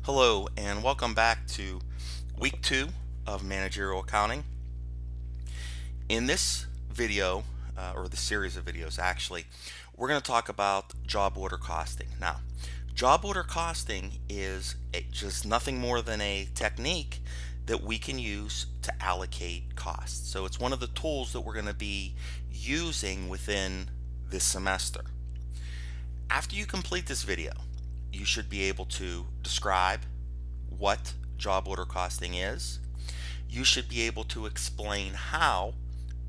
Hello and welcome back to week 2 of managerial accounting. In this video, or the series of videos actually, we're going to talk about job order costing. Now, job order costing is just nothing more than a technique that we can use to allocate costs. So it's one of the tools that we're going to be using within this semester. After you complete this video, you should be able to describe what job order costing is. You should be able to explain how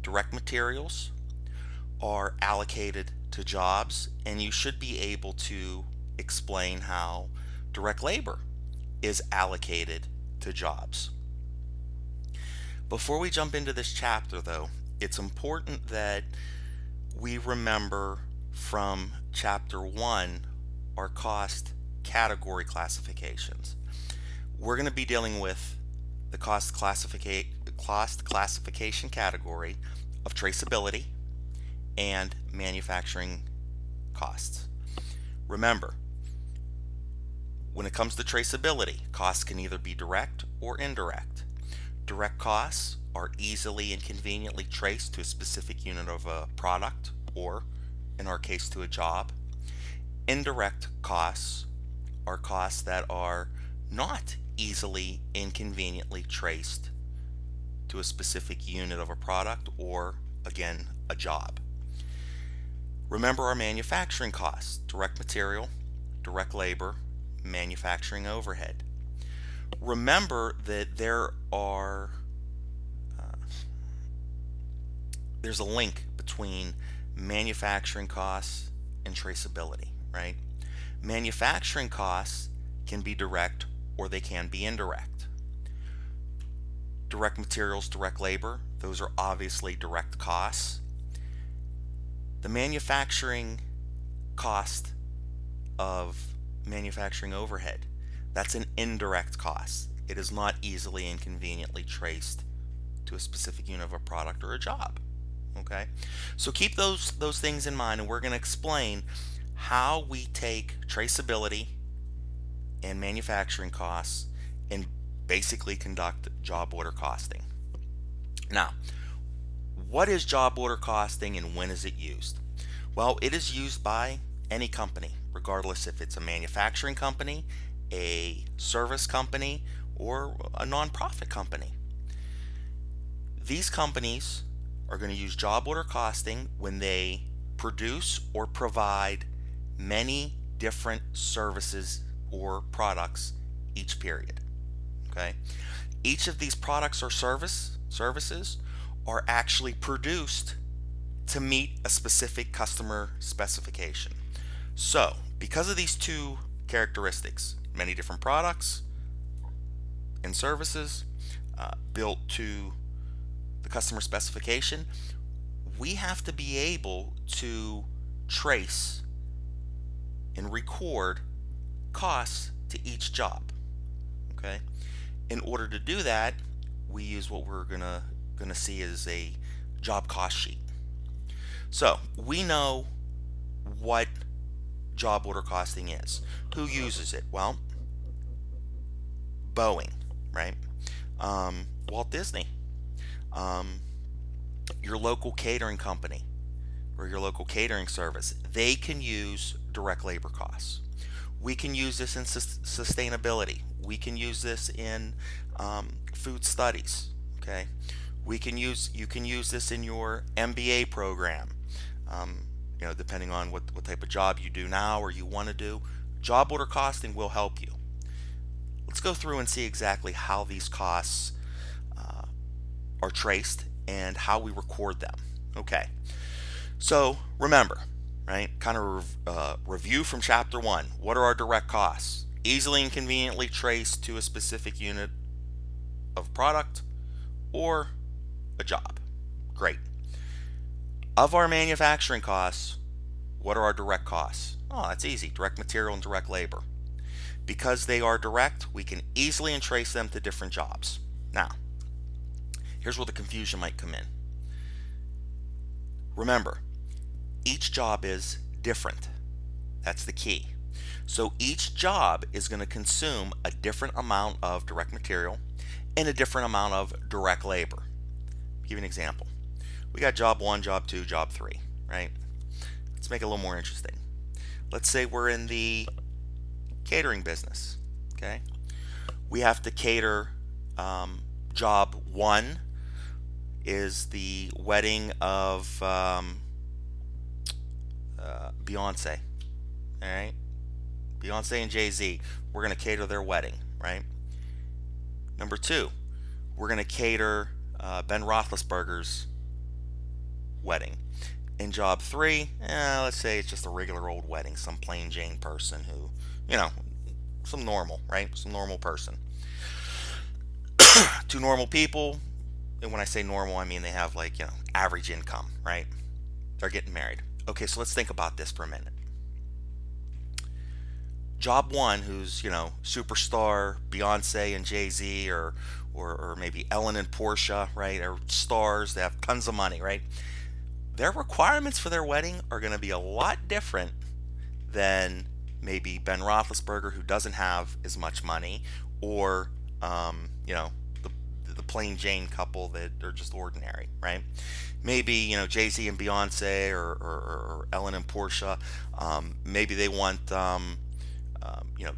direct materials are allocated to jobs, and you should be able to explain how direct labor is allocated to jobs. Before we jump into this chapter though, it's important that we remember from chapter 1 our cost category classifications. We're going to be dealing with the cost classification category of traceability and manufacturing costs. Remember, when it comes to traceability, costs can either be direct or indirect. Direct costs are easily and conveniently traced to a specific unit of a product, or in our case to a job. Indirect costs are costs that are not easily and conveniently traced to a specific unit of a product or, again, a job. Remember our manufacturing costs: direct material, direct labor, manufacturing overhead. Remember that there's a link between manufacturing costs and traceability, right? Manufacturing costs can be direct or they can be indirect. Direct materials, direct labor, those are obviously direct costs. The manufacturing cost of manufacturing overhead, that's an indirect cost. It is not easily and conveniently traced to a specific unit of a product or a job. Okay, so keep those things in mind, and we're going to explain how we take traceability and manufacturing costs and basically conduct job order costing. Now, what is job order costing and when is it used? Well, it is used by any company, regardless if it's a manufacturing company, a service company, or a nonprofit company. These companies are going to use job order costing when they produce or provide many different services or products each period. Okay, each of these products or services are actually produced to meet a specific customer specification. So because of these two characteristics, many different products and services built to the customer specification, we have to be able to trace and record costs to each job. Okay, in order to do that, we use what we're gonna see as a job cost sheet. So we know what job order costing is. Who uses it? Well, Boeing, right? Walt Disney, your local catering company or your local catering service, they can use direct labor costs. We can use this in sustainability. We can use this in food studies. Okay, you can use this in your MBA program. Depending on what type of job you do now or you want to do, job order costing will help you. Let's go through and see exactly how these costs are traced and how we record them. Okay, so remember, right, kind of review from chapter 1. What are our direct costs? Easily and conveniently traced to a specific unit of product or a job. Great. Of our manufacturing costs, what are our direct costs? Oh, that's easy: direct material and direct labor. Because they are direct, we can easily trace them to different jobs. Now, here's where the confusion might come in. Remember, each job is different. That's the key. So each job is going to consume a different amount of direct material and a different amount of direct labor. I'll give you an example. We got job 1, job 2, job 3, right? Let's make it a little more interesting. Let's say we're in the catering business, okay? We have to cater, job 1 is the wedding of Beyonce, all right? Beyonce and Jay-Z, we're going to cater their wedding, right? Number 2, we're going to cater Ben Roethlisberger's wedding. In job 3, let's say it's just a regular old wedding, some plain Jane person who, some normal, right? Some normal person. 2 normal people, and when I say normal, I mean they have average income, right? They're getting married. Okay, so let's think about this for a minute. Job 1, who's, superstar Beyonce and Jay-Z, or maybe Ellen and Portia, right? They're stars, they have tons of money, right? Their requirements for their wedding are going to be a lot different than maybe Ben Roethlisberger, who doesn't have as much money, or the plain Jane couple that are just ordinary, right? Maybe Jay-Z and Beyonce, or Ellen and Portia, maybe they want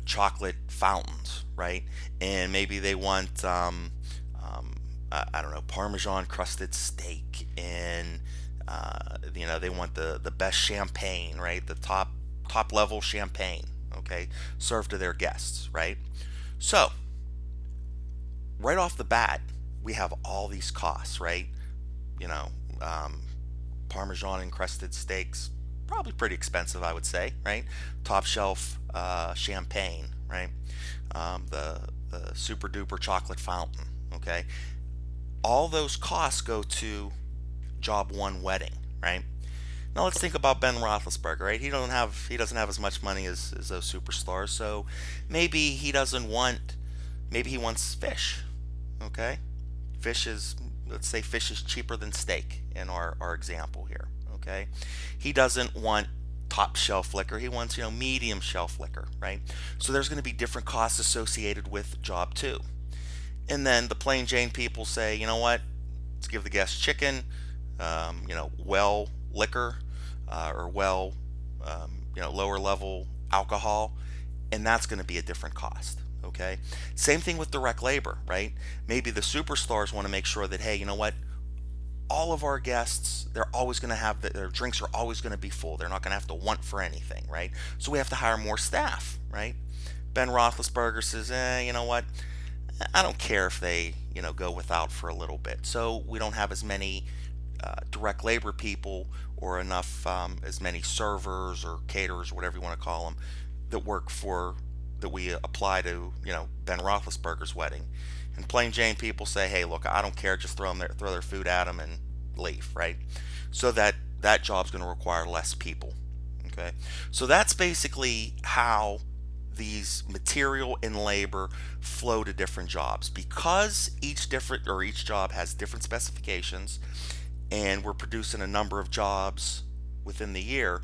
chocolate fountains, right? And maybe they want I don't know, Parmesan crusted steak, and they want the best champagne, right? The top level champagne, okay, served to their guests, right? So right off the bat, we have all these costs, right? Parmesan encrusted steaks, probably pretty expensive, I would say, right? Top shelf champagne, right? The super duper chocolate fountain, okay? All those costs go to job 1 wedding, right? Now let's think about Ben Roethlisberger, right? He doesn't have as much money as those superstars, so maybe he wants fish, okay? Let's say fish is cheaper than steak in our example here, okay? He doesn't want top shelf liquor, he wants medium shelf liquor, right? So there's going to be different costs associated with job 2. And then the plain Jane people say, you know what, let's give the guests chicken, well liquor, or lower level alcohol, and that's going to be a different cost, okay? Same thing with direct labor, right? Maybe the superstars want to make sure that, hey, you know what, all of our guests, they're always going to have their drinks are always going to be full. They're not going to have to want for anything, right? So we have to hire more staff, right? Ben Roethlisberger says, you know what, I don't care if they go without for a little bit. So we don't have as many direct labor people, or enough as many servers or caterers, whatever you want to call them, that we apply to Ben Roethlisberger's wedding. And plain Jane people say, hey, look, I don't care, just throw their food at them and leave, right? So that job's going to require less people, okay? So that's basically how these material and labor flow to different jobs, because each job has different specifications, and we're producing a number of jobs within the year.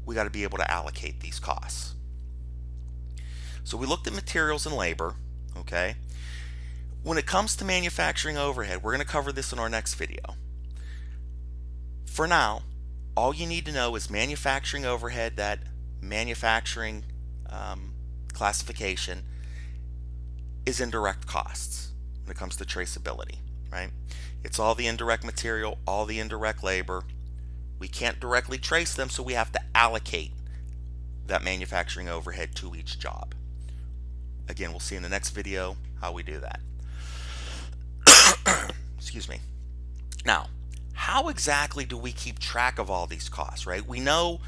We got to be able to allocate these costs. So we looked at materials and labor, okay? When it comes to manufacturing overhead, we're going to cover this in our next video. For now, all you need to know is manufacturing overhead, that manufacturing classification is indirect costs when it comes to traceability, right? It's all the indirect material, all the indirect labor. We can't directly trace them, so we have to allocate that manufacturing overhead to each job. Again, we'll see in the next video how we do that. Excuse me. Now, how exactly do we keep track of all these costs, right? We know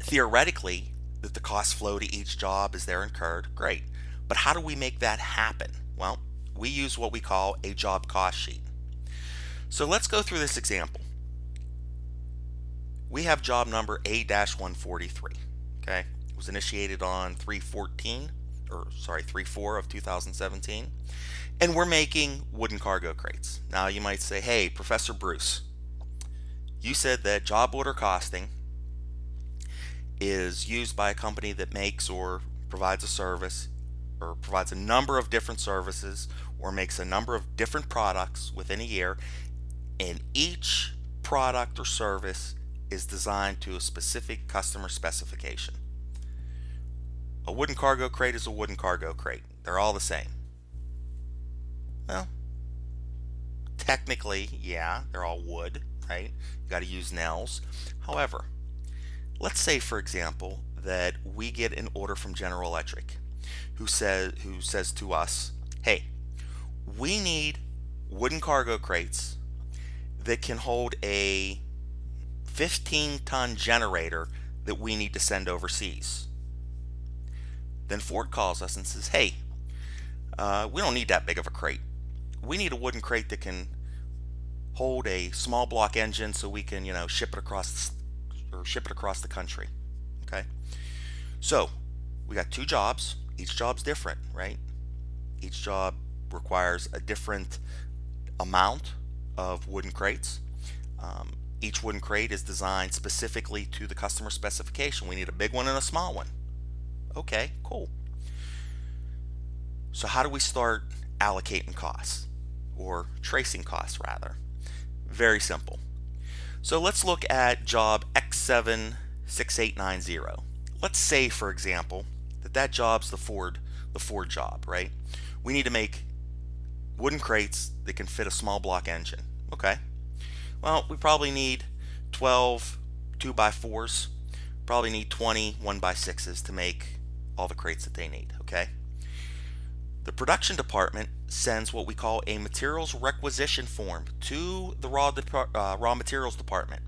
theoretically that the costs flow to each job as they're incurred. Great. But how do we make that happen? Well, we use what we call a job cost sheet. So let's go through this example. We have job number A-143, okay? It was initiated on 3/4 of 2017, and we're making wooden cargo crates. Now you might say, hey, Professor Bruce, you said that job order costing is used by a company that makes or provides a service or provides a number of different services or makes a number of different products within a year, and each product or service is designed to a specific customer specification. A wooden cargo crate is a wooden cargo crate. They're all the same. Well, technically, yeah, they're all wood, right? You got to use nails. However, let's say, for example, that we get an order from General Electric who says to us, hey, we need wooden cargo crates that can hold a 15-ton generator that we need to send overseas. Then Ford calls us and says, hey, we don't need that big of a crate. We need a wooden crate that can hold a small block engine so we can, ship it across the country. Okay, so we got two jobs. Each job's different, right? Each job requires a different amount of wooden crates. Each wooden crate is designed specifically to the customer specification. We need a big one and a small one. Okay, cool. So how do we start allocating costs, or tracing costs rather? Very simple. So let's look at job X76890. Let's say, for example, that job's the Ford job, right? We need to make wooden crates that can fit a small block engine. Okay. Well, we probably need 12 2x4s, probably need 20 1x6s to make all the crates that they need. Okay. The production department sends what we call a materials requisition form to the raw materials department.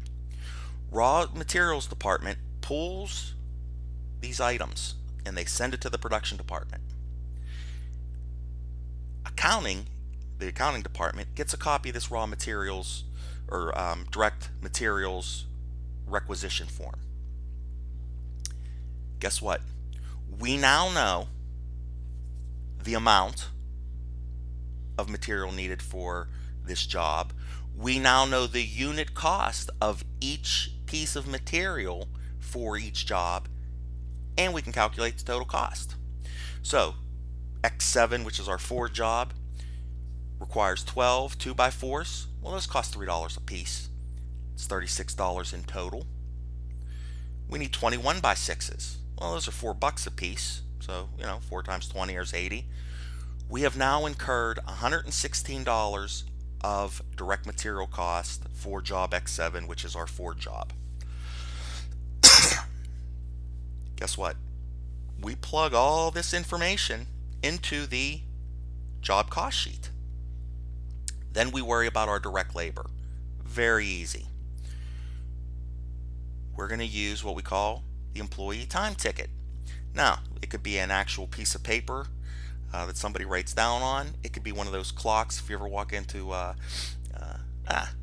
Raw materials department pulls these items and they send it to the production department. The accounting department gets a copy of this raw materials or direct materials requisition form. Guess what? We now know the amount of material needed for this job. We now know the unit cost of each piece of material for each job, and we can calculate the total cost. So X7, which is our Ford job, requires 12 2x4s. Well, those cost $3 a piece. It's $36 in total. We need 20 1x6s. Well, those are $4 a piece. So, 4 times 20 is 80. We have now incurred $116 of direct material cost for job X7, which is our Ford job. Guess what? We plug all this information into the job cost sheet. Then we worry about our direct labor. Very easy. We're going to use what we call the employee time ticket. Now, it could be an actual piece of paper that somebody writes down on. It could be one of those clocks. If you ever walk into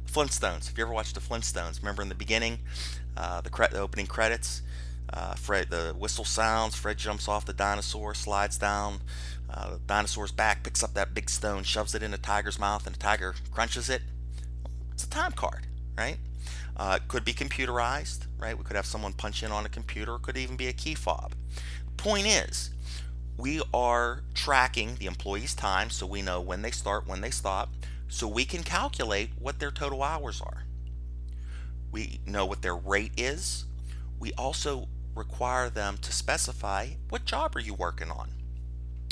Flintstones, if you ever watched the Flintstones, remember in the beginning, the opening credits, Fred, the whistle sounds, Fred jumps off the dinosaur, slides down the dinosaur's back, picks up that big stone, shoves it in the tiger's mouth, and the tiger crunches it. It's a time card, right? It could be computerized, right? We could have someone punch in on a computer. It could even be a key fob. Point is, we are tracking the employee's time so we know when they start, when they stop, so we can calculate what their total hours are. We know what their rate is. We also require them to specify, what job are you working on?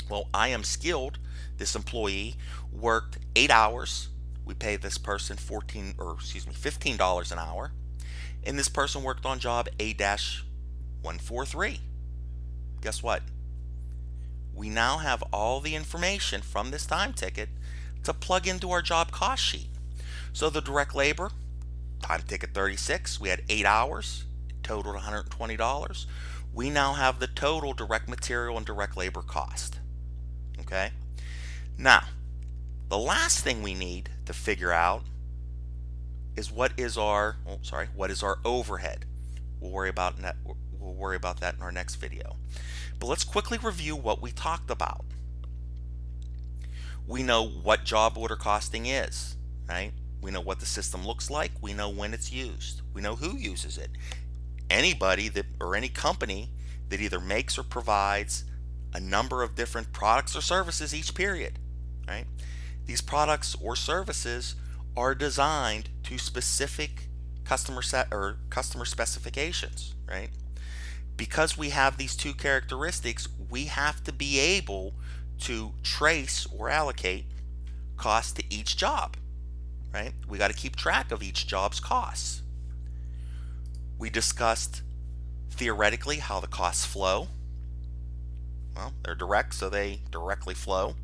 Well, I am skilled. This employee worked 8 hours. We pay this person $15 an hour. And this person worked on job A-143. Guess what? We now have all the information from this time ticket to plug into our job cost sheet. So the direct labor, time ticket 36, we had 8 hours, totaled $120. We now have the total direct material and direct labor cost. Okay? Now, the last thing we need to figure out is what is our overhead. We'll worry about that in our next video. But let's quickly review what we talked about. We know what job order costing is, right? We know what the system looks like. We know when it's used. We know who uses it. anybody that, or any company that either makes or provides a number of different products or services each period, right? These products or services are designed to specific customer set or customer specifications, right? Because we have these two characteristics, we have to be able to trace or allocate cost to each job, right? We got to keep track of each job's costs. We discussed theoretically how the costs flow. Well, they're direct, so they directly flow.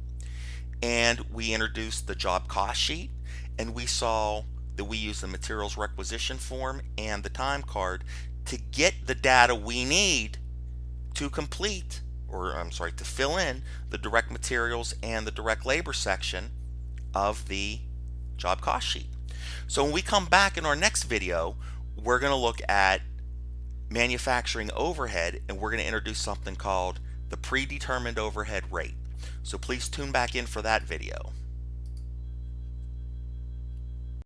And we introduced the job cost sheet, and we saw that we use the materials requisition form and the time card to get the data we need to complete, or I'm sorry, to fill in the direct materials and the direct labor section of the job cost sheet. So when we come back in our next video, we're going to look at manufacturing overhead, and we're going to introduce something called the predetermined overhead rate. So please tune back in for that video.